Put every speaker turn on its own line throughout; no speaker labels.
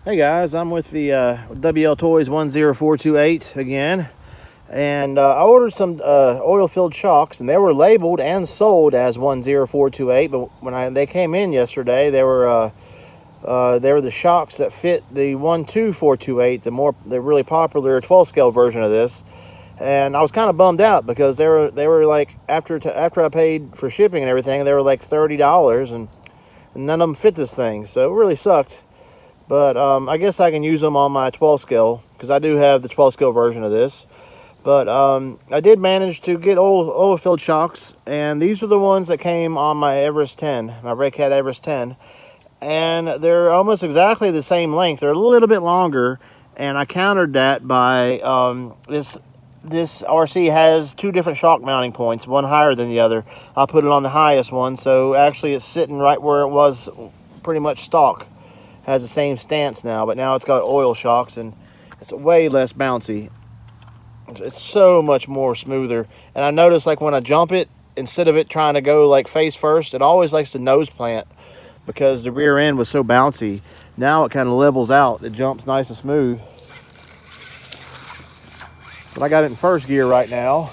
Hey guys, I'm with the WLTOYS 10428 again, and I ordered some oil-filled shocks, and they were labeled and sold as 10428. But when they came in yesterday, they were the shocks that fit the 12428, the really popular 12 scale version of this. And I was kind of bummed out because they were like after I paid for shipping and everything, they were like $30, and none of them fit this thing, so it really sucked. But I guess I can use them on my 12 scale because I do have the 12 scale version of this. But I did manage to get oil-filled shocks, and these are the ones that came on my Everest 10, my Red Cat Everest 10. And they're almost exactly the same length. They're a little bit longer, and I countered that by this RC has two different shock mounting points, one higher than the other. I put it on the highest one, so actually it's sitting right where it was pretty much stock. Has the same stance now, but now it's got oil shocks and it's way less bouncy. It's so much more smoother. And I notice, like, when I jump it, instead of it trying to go like face first, it always likes to nose plant because the rear end was so bouncy. Now it kind of levels out. It jumps nice and smooth. But I got it in first gear right now.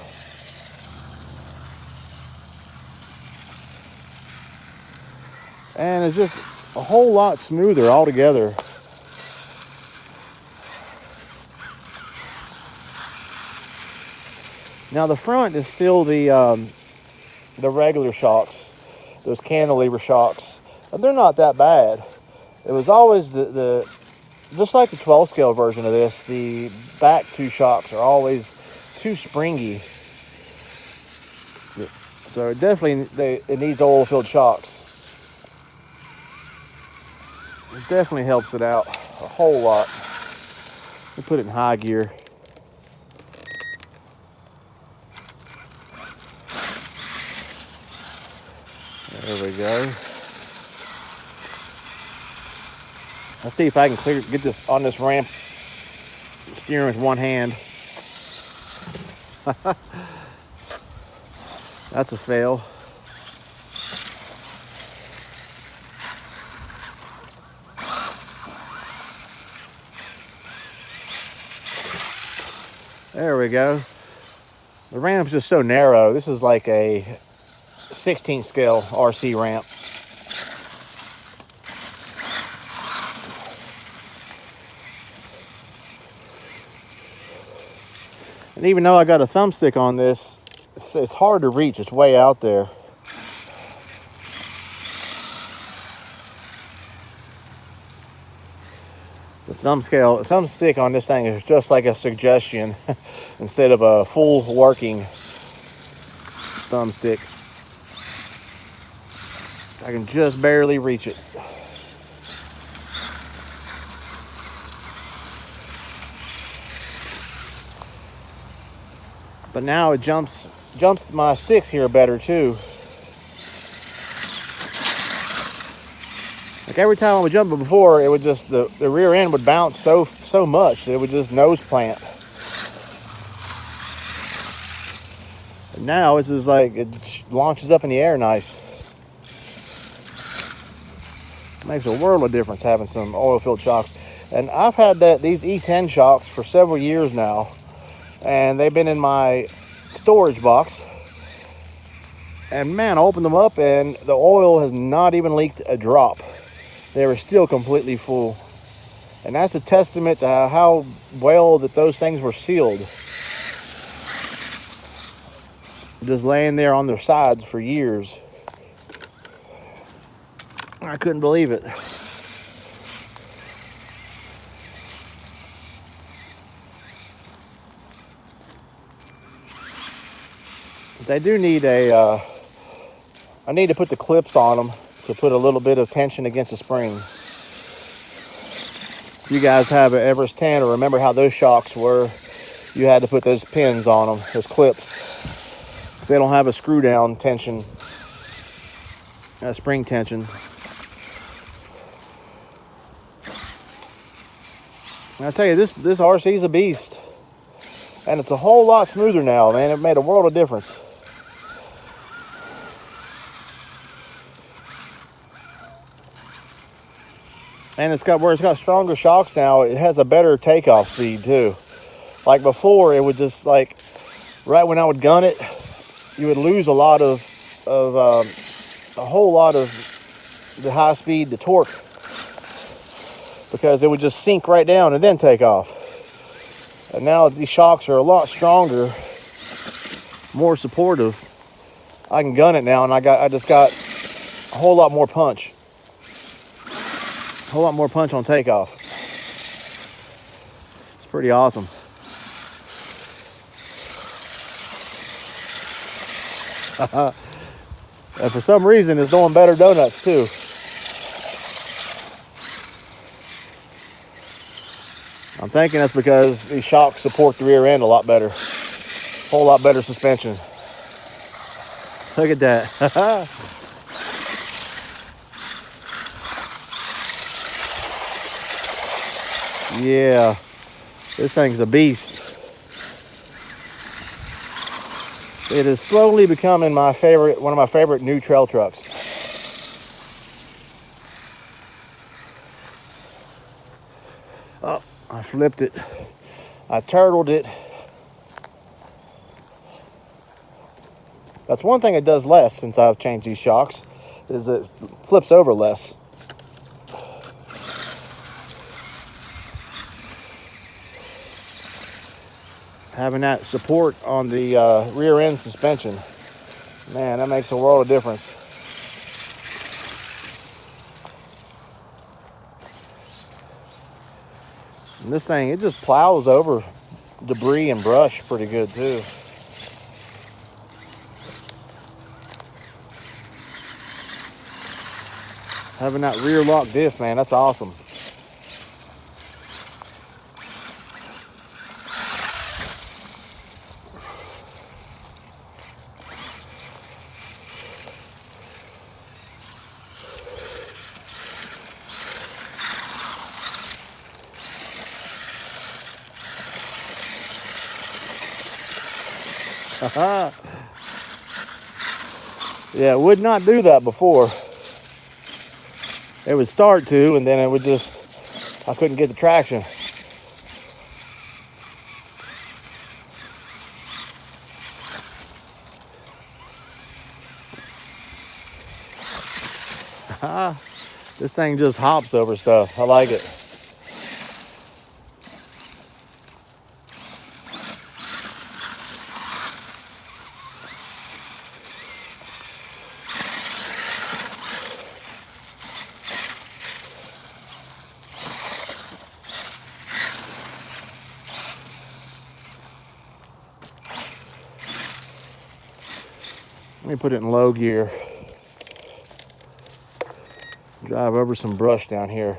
And it's just a whole lot smoother altogether. Now the front is still the regular shocks, those cantilever shocks. And they're not that bad. It was always the just like the 12 scale version of this, the back two shocks are always too springy. So it needs oil-filled shocks. It definitely helps it out a whole lot. Let me put it in high gear. There we go. Let's see if I can get this on this ramp, steering with one hand. That's a fail. There we go. The ramp's just so narrow. This is like a 16 scale RC ramp. And even though I got a thumbstick on this, it's hard to reach. It's way out there. The thumbstick on this thing is just like a suggestion instead of a full working thumbstick. I can just barely reach it. But now it jumps my sticks here better too. Like every time I would jump it before, it would just the rear end would bounce so much that it would just nose plant. And now it's just like it launches up in the air nice. It makes a world of difference having some oil-filled shocks. And I've had these E10 shocks for several years now, and they've been in my storage box. And man, I opened them up and the oil has not even leaked a drop. They were still completely full. And that's a testament to how well that those things were sealed. Just laying there on their sides for years. I couldn't believe it. They do need I need to put the clips on them to put a little bit of tension against the spring. If you guys have an Everest 10 or remember how those shocks were, you had to put those pins on them, those clips. They don't have a screw down tension, a spring tension. And I tell you, this RC is a beast. And it's a whole lot smoother now, man. It made a world of difference. And it's got stronger shocks now. It has a better takeoff speed too. Like before, it would just like right when I would gun it, you would lose a whole lot of the high speed, the torque, because it would just sink right down and then take off. And now these shocks are a lot stronger, more supportive. I can gun it now, and I just got a whole lot more punch. A whole lot more punch on takeoff. It's pretty awesome. And for some reason, it's doing better donuts too. I'm thinking that's because these shocks support the rear end a lot better. Whole lot better suspension. Look at that. Yeah, this thing's a beast. It is slowly becoming one of my favorite new trail trucks. Oh, I flipped it. I turtled it. That's one thing it does less since I've changed these shocks, is it flips over less. Having that support on the rear end suspension, man, that makes a world of difference. And this thing, it just plows over debris and brush pretty good too. Having that rear lock diff, man, that's awesome. Yeah, it would not do that before. It would start to, and then it would just, I couldn't get the traction. This thing just hops over stuff. I like it. Let me put it in low gear. Drive over some brush down here.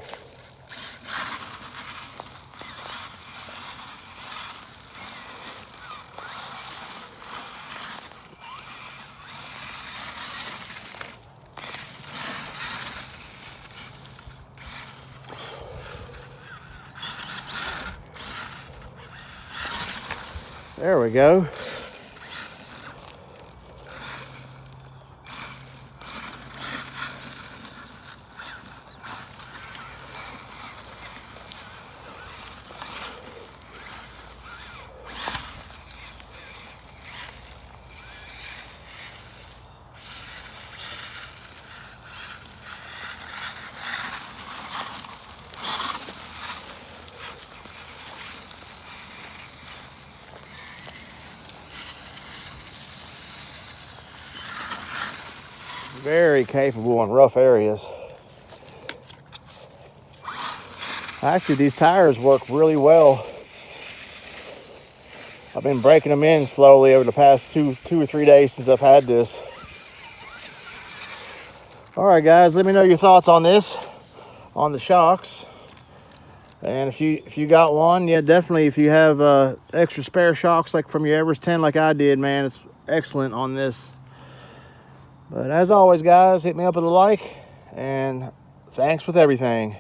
There we go. Very capable in rough areas. Actually, these tires work really well. I've been breaking them in slowly over the past two or 3 days since I've had this. All right, guys, let me know your thoughts on this, on the shocks. And if you got one, yeah, definitely. If you have extra spare shocks like from your Everest 10 like I did, man, it's excellent on this. But as always, guys, hit me up with a like, and thanks with everything.